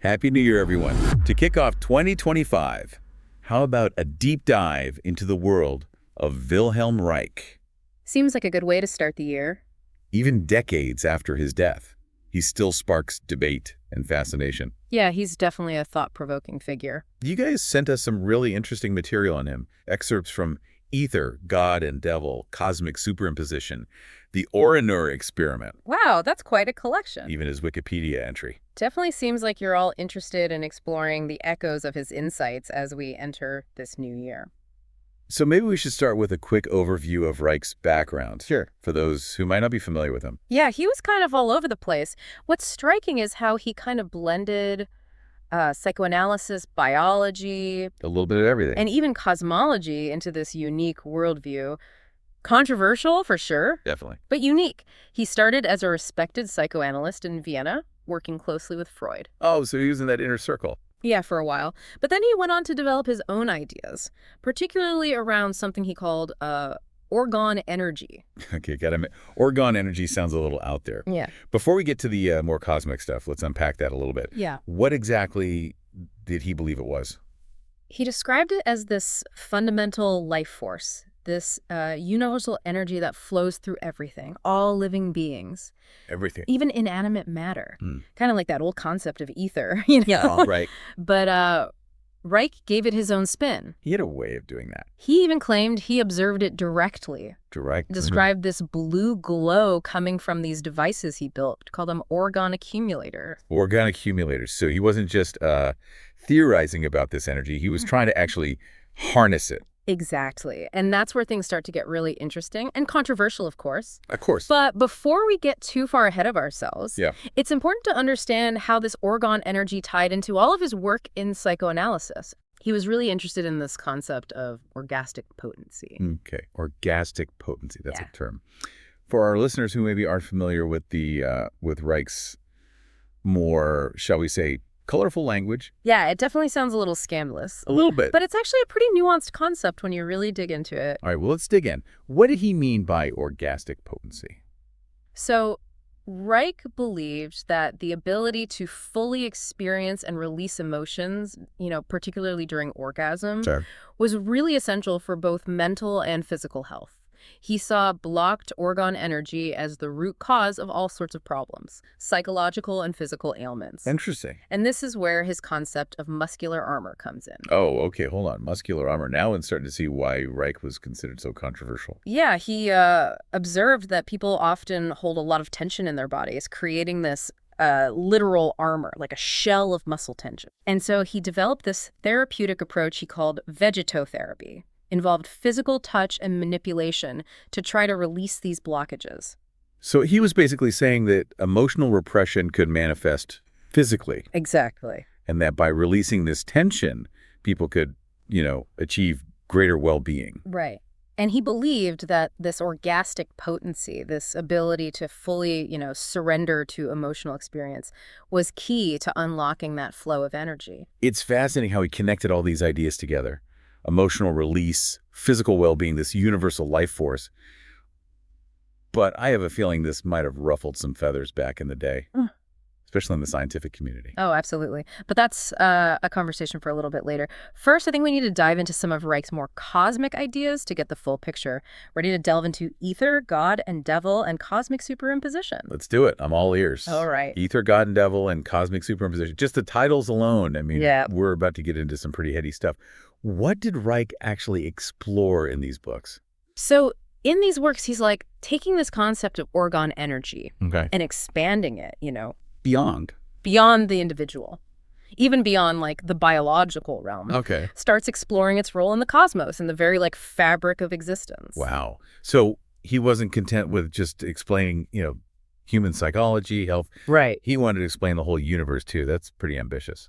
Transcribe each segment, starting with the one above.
Happy New Year, everyone. To kick off 2025, how about a deep dive into the world of Wilhelm Reich? Seems like a good way to start the year. Even decades after his death, he still sparks debate and fascination. Yeah, he's definitely a thought-provoking figure. You guys sent us some really interesting material on him. Excerpts from Ether, God and Devil, Cosmic Superimposition, the ORANUR experiment, Wow, that's quite a collection. even his Wikipedia entry. Definitely seems like you're all interested in exploring the echoes of his insights as we enter this new year. So maybe we should start with a quick overview of Reich's background. Sure. For those who might not be familiar with him. Yeah, he was kind of all over the place. What's striking is how he kind of blended psychoanalysis, biology, A little bit of everything. and even cosmology into this unique worldview. Controversial, for sure, Definitely. but unique. He started as a respected psychoanalyst in Vienna, working closely with Freud. Oh, so he was in that inner circle. Yeah, for a while. But then he went on to develop his own ideas, particularly around something he called Orgone Energy. Okay, got him. Orgone Energy sounds a little out there. Yeah. Before we get to the more cosmic stuff, let's unpack that a little bit. Yeah. What exactly did he believe it was? He described it as this fundamental life force, this universal energy that flows through everything, all living beings, Everything. even inanimate matter. Hmm. Kind of like that old concept of ether, you know? Yeah, right. But Reich gave it his own spin. He had a way of doing that. He even claimed he observed it directly. Direct. Described this blue glow coming from these devices he built, called them orgone accumulators. Orgone accumulators. So he wasn't just theorizing about this energy. He was trying to actually harness it. Exactly. And that's where things start to get really interesting and controversial, of course. Of course. But before we get too far ahead of ourselves, Yeah. it's important to understand how this orgone energy tied into all of his work in psychoanalysis. He was really interested in this concept of orgastic potency. Okay. Orgastic potency. That's Yeah. a term. For our listeners who maybe aren't familiar with the with Reich's more, shall we say, colorful language. Yeah, it definitely sounds a little scandalous. A little bit. But it's actually a pretty nuanced concept when you really dig into it. All right, well, let's dig in. What did he mean by orgastic potency? So Reich believed that the ability to fully experience and release emotions, particularly during orgasm, Sure. was really essential for both mental and physical health. He saw blocked orgone energy as the root cause of all sorts of problems, psychological and physical ailments. Interesting. And this is where his concept of muscular armor comes in. Oh, okay, hold on. Muscular armor. Now I'm starting to see why Reich was considered so controversial. Yeah, he observed that people often hold a lot of tension in their bodies, creating this literal armor, like a shell of muscle tension. And so he developed this therapeutic approach he called vegetotherapy. Involved physical touch and manipulation to try to release these blockages. So he was basically saying that emotional repression could manifest physically, Exactly. and that by releasing this tension, people could, achieve greater well-being. Right. And he believed that this orgastic potency, this ability to fully, surrender to emotional experience, was key to unlocking that flow of energy. It's fascinating how he connected all these ideas together. Emotional release, physical well-being, this universal life force. But I have a feeling this might have ruffled some feathers back in the day, especially in the scientific community. Oh, absolutely. But that's a conversation for a little bit later. First, I think we need to dive into some of Reich's more cosmic ideas to get the full picture. Ready to delve into Ether, God and Devil, and Cosmic Superimposition? Let's do it. I'm all ears. All right. Ether, God and Devil, and Cosmic Superimposition. Just the titles alone, Yeah. we're about to get into some pretty heady stuff. What did Reich actually explore in these books? So in these works, he's like taking this concept of orgone energy Okay. and expanding it, Beyond. beyond the individual, even beyond like the biological realm. Okay. Starts exploring its role in the cosmos and the very fabric of existence. Wow. So he wasn't content with just explaining, human psychology, health. Right. He wanted to explain the whole universe too. That's pretty ambitious.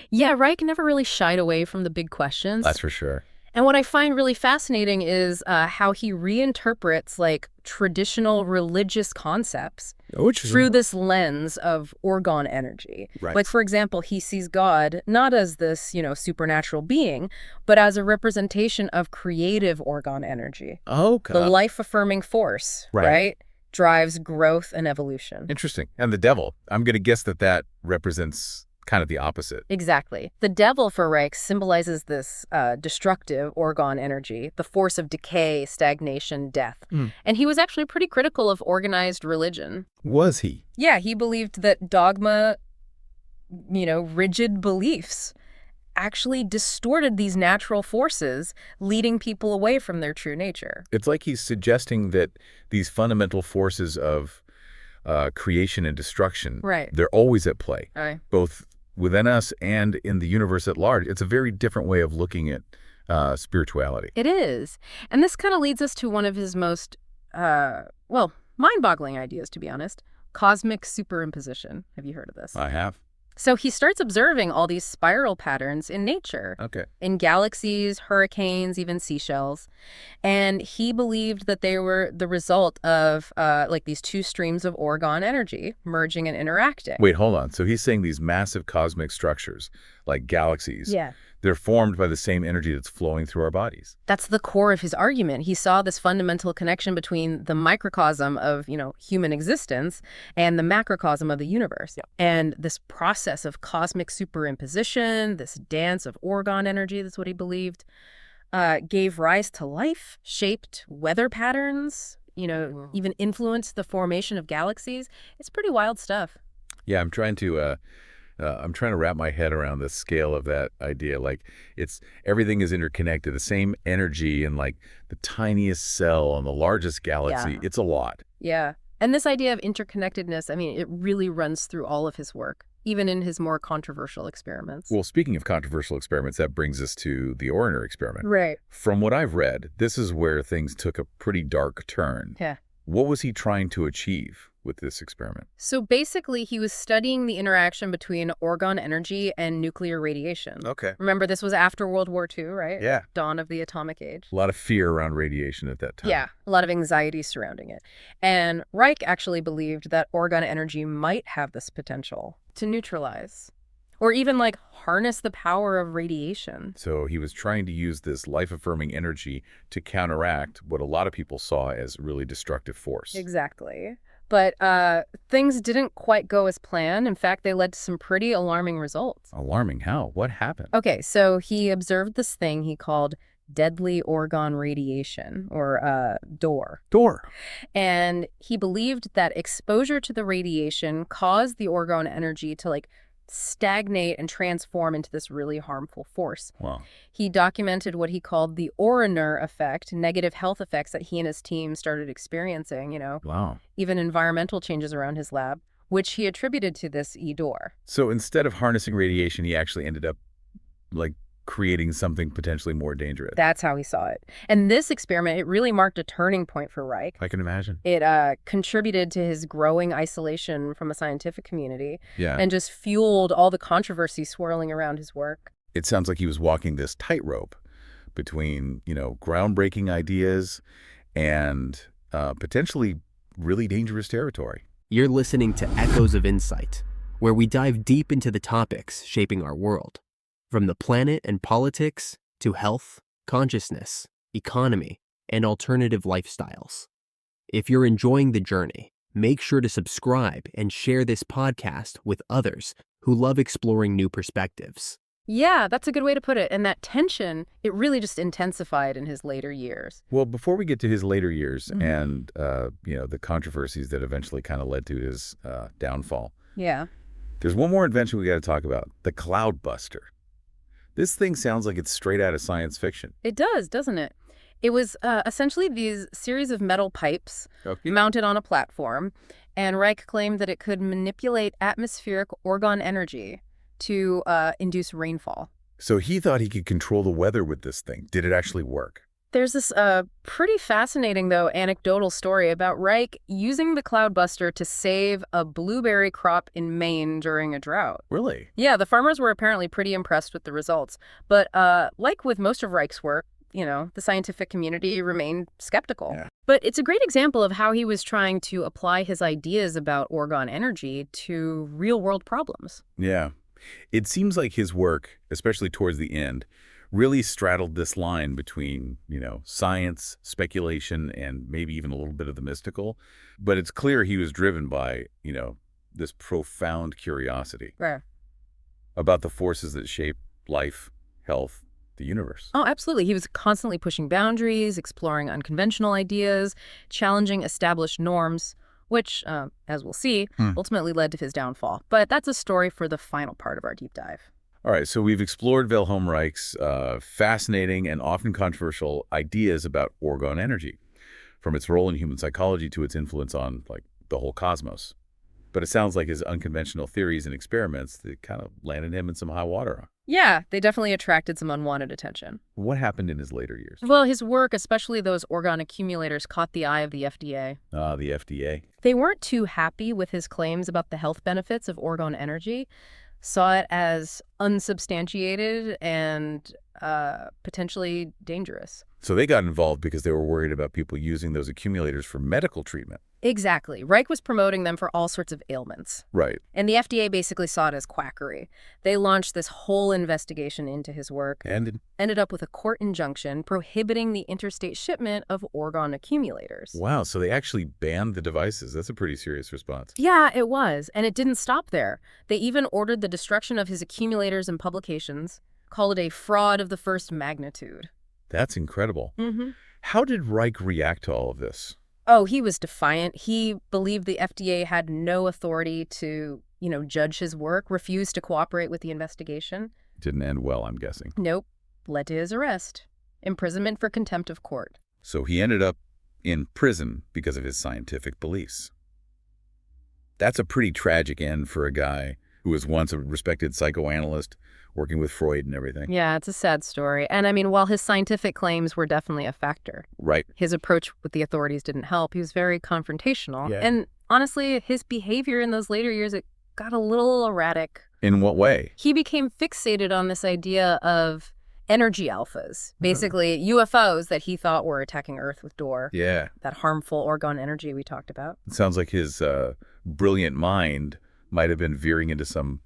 Yeah, Reich never really shied away from the big questions. That's for sure. And what I find really fascinating is how he reinterprets traditional religious concepts through this lens of orgone energy. Right. Like, for example, he sees God not as this, supernatural being, but as a representation of creative orgone energy. Okay. The life-affirming force, Right. right? Drives growth and evolution. Interesting. And the devil, I'm going to guess that represents kind of the opposite. Exactly. The devil for Reich symbolizes this destructive Orgone energy, the force of decay, stagnation, death. And he was actually pretty critical of organized religion. Was he? Yeah, he believed that dogma, rigid beliefs actually distorted these natural forces, leading people away from their true nature. It's like he's suggesting that these fundamental forces of creation and destruction, Right. they're always at play, Right. both within us and in the universe at large. It's a very different way of looking at spirituality. It is. And this kind of leads us to one of his most, mind-boggling ideas, to be honest. Cosmic superimposition. Have you heard of this? I have. So he starts observing all these spiral patterns in nature, Okay. in galaxies, hurricanes, even seashells. And he believed that they were the result of these two streams of Orgone energy merging and interacting. Wait, hold on. So he's saying these massive cosmic structures, like galaxies, Yeah. they're formed by the same energy that's flowing through our bodies. That's the core of his argument. He saw this fundamental connection between the microcosm of, human existence and the macrocosm of the universe. Yeah. And this process of cosmic superimposition, this dance of Orgone energy, that's what he believed, gave rise to life, shaped weather patterns, even influenced the formation of galaxies. It's pretty wild stuff. Yeah, I'm trying to wrap my head around the scale of that idea. Like, everything is interconnected. The same energy in like the tiniest cell on the largest galaxy. Yeah. It's a lot. Yeah. And this idea of interconnectedness, it really runs through all of his work, even in his more controversial experiments. Well, speaking of controversial experiments, that brings us to the ORANUR experiment. Right. From what I've read, this is where things took a pretty dark turn. Yeah. What was he trying to achieve with this experiment? So basically, he was studying the interaction between Orgone energy and nuclear radiation. Okay. Remember, this was after World War II, right? Yeah. Dawn of the atomic age. A lot of fear around radiation at that time. Yeah, a lot of anxiety surrounding it. And Reich actually believed that Orgone energy might have this potential to neutralize or even harness the power of radiation. So he was trying to use this life-affirming energy to counteract what a lot of people saw as a really destructive force. Exactly. But things didn't quite go as planned. In fact, they led to some pretty alarming results. Alarming? How? What happened? Okay, so he observed this thing he called deadly Orgone radiation, or DOR. DOR. And he believed that exposure to the radiation caused the Orgone energy to stagnate and transform into this really harmful force. Wow. He documented what he called the ORANUR effect, negative health effects that he and his team started experiencing, Wow. even environmental changes around his lab, which he attributed to this EDOR. So instead of harnessing radiation, he actually ended up creating something potentially more dangerous. That's how he saw it. And this experiment, it really marked a turning point for Reich. I can imagine. It contributed to his growing isolation from a scientific community. Yeah. And just fueled all the controversy swirling around his work. It sounds like he was walking this tightrope between, groundbreaking ideas and potentially really dangerous territory. You're listening to Echoes of Insight, where we dive deep into the topics shaping our world. From the planet and politics to health, consciousness, economy, and alternative lifestyles. If you're enjoying the journey, make sure to subscribe and share this podcast with others who love exploring new perspectives. Yeah, that's a good way to put it. And that tension, it really just intensified in his later years. Well, before we get to his later years and, the controversies that eventually kind of led to his downfall. Yeah. There's one more invention we got to talk about, the Cloudbuster. This thing sounds like it's straight out of science fiction. It does, doesn't it? It was essentially these series of metal pipes mounted on a platform, and Reich claimed that it could manipulate atmospheric Orgone energy to induce rainfall. So he thought he could control the weather with this thing. Did it actually work? There's this pretty fascinating, though, anecdotal story about Reich using the Cloudbuster to save a blueberry crop in Maine during a drought. Really? Yeah, the farmers were apparently pretty impressed with the results. But like with most of Reich's work, the scientific community remained skeptical. Yeah. But it's a great example of how he was trying to apply his ideas about Orgone energy to real-world problems. Yeah. It seems like his work, especially towards the end, really straddled this line between, science, speculation, and maybe even a little bit of the mystical. But it's clear he was driven by, this profound curiosity. Right. about the forces that shape life, health, the universe. Oh, absolutely. He was constantly pushing boundaries, exploring unconventional ideas, challenging established norms, which, as we'll see, ultimately led to his downfall. But that's a story for the final part of our deep dive. All right, so we've explored Wilhelm Reich's fascinating and often controversial ideas about orgone energy, from its role in human psychology to its influence on, like, the whole cosmos. But it sounds like his unconventional theories and experiments that kind of landed him in some high water. Yeah, they definitely attracted some unwanted attention. What happened in his later years? Well, his work, especially those orgone accumulators, caught the eye of the FDA. The FDA. They weren't too happy with his claims about the health benefits of orgone energy, saw it as unsubstantiated and potentially dangerous. So they got involved because they were worried about people using those accumulators for medical treatment. Exactly. Reich was promoting them for all sorts of ailments. Right. And the FDA basically saw it as quackery. They launched this whole investigation into his work. And ended up with a court injunction prohibiting the interstate shipment of orgone accumulators. wow, so they actually banned the devices. That's a pretty serious response. Yeah, it was. And it didn't stop there. They even ordered the destruction of his accumulators and publications, called it a fraud of the first magnitude. That's incredible. How did Reich react to all of this? Oh, he was defiant. He believed the FDA had no authority to, judge his work, refused to cooperate with the investigation. Didn't end well, I'm guessing. Nope. Led to his arrest. Imprisonment for contempt of court. So he ended up in prison because of his scientific beliefs. That's a pretty tragic end for a guy who was once a respected psychoanalyst, working with Freud and everything. Yeah, it's a sad story. And I mean, while his scientific claims were definitely a factor, Right. his approach with the authorities didn't help. He was very confrontational. Yeah. And honestly, his behavior in those later years, it got a little erratic. In what way? He became fixated on this idea of energy alphas, basically UFOs that he thought were attacking Earth with door. Yeah. That harmful orgone energy we talked about. It sounds like his brilliant mind might have been veering into some,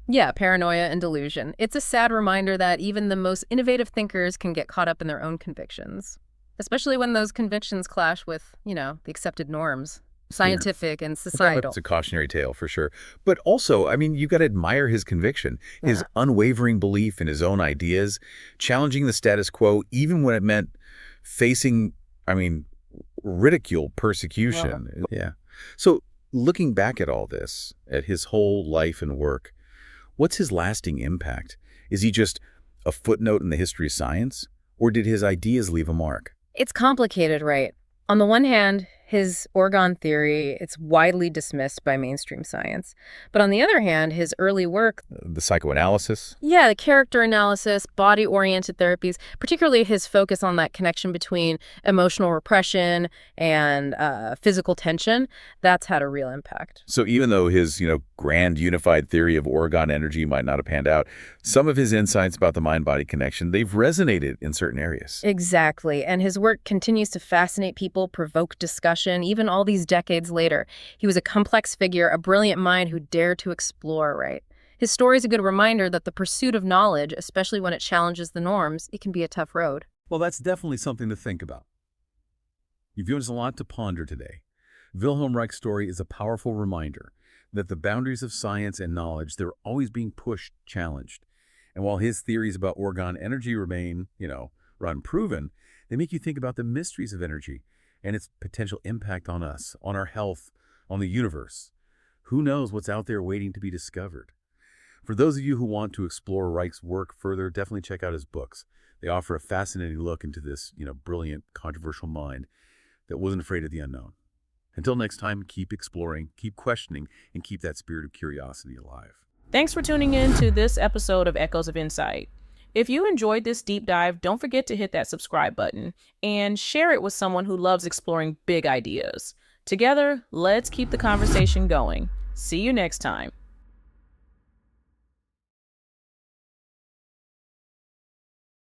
Yeah, paranoia and delusion. It's a sad reminder that even the most innovative thinkers can get caught up in their own convictions, especially when those convictions clash with, the accepted norms, scientific and societal. It's a cautionary tale for sure. But also, I mean, you got to admire his conviction, his unwavering belief in his own ideas, challenging the status quo, even when it meant facing, ridicule, persecution. Yeah. So looking back at all this, at his whole life and work, what's his lasting impact? Is he just a footnote in the history of science, or did his ideas leave a mark? It's complicated, right? On the one hand, his orgone theory, it's widely dismissed by mainstream science. But on the other hand, his early work... The psychoanalysis? Yeah, the character analysis, body-oriented therapies, particularly his focus on that connection between emotional repression and physical tension, that's had a real impact. So even though his, grand unified theory of orgone energy might not have panned out, some of his insights about the mind-body connection, they've resonated in certain areas. Exactly. And his work continues to fascinate people, provoke discussion, even all these decades later. He was a complex figure, a brilliant mind who dared to explore, right? His story is a good reminder that the pursuit of knowledge, especially when it challenges the norms, it can be a tough road. Well, that's definitely something to think about. You've given us a lot to ponder today. Wilhelm Reich's story is a powerful reminder that the boundaries of science and knowledge, they're always being pushed, challenged. And while his theories about orgone energy remain, unproven, they make you think about the mysteries of energy and its potential impact on us, on our health, on the universe. Who knows what's out there waiting to be discovered? For those of you who want to explore Reich's work further, definitely check out his books. They offer a fascinating look into this, brilliant, controversial mind that wasn't afraid of the unknown. Until next time, keep exploring, keep questioning, and keep that spirit of curiosity alive. Thanks for tuning in to this episode of Echoes of Insight. If you enjoyed this deep dive, don't forget to hit that subscribe button and share it with someone who loves exploring big ideas. Together, let's keep the conversation going. See you next time.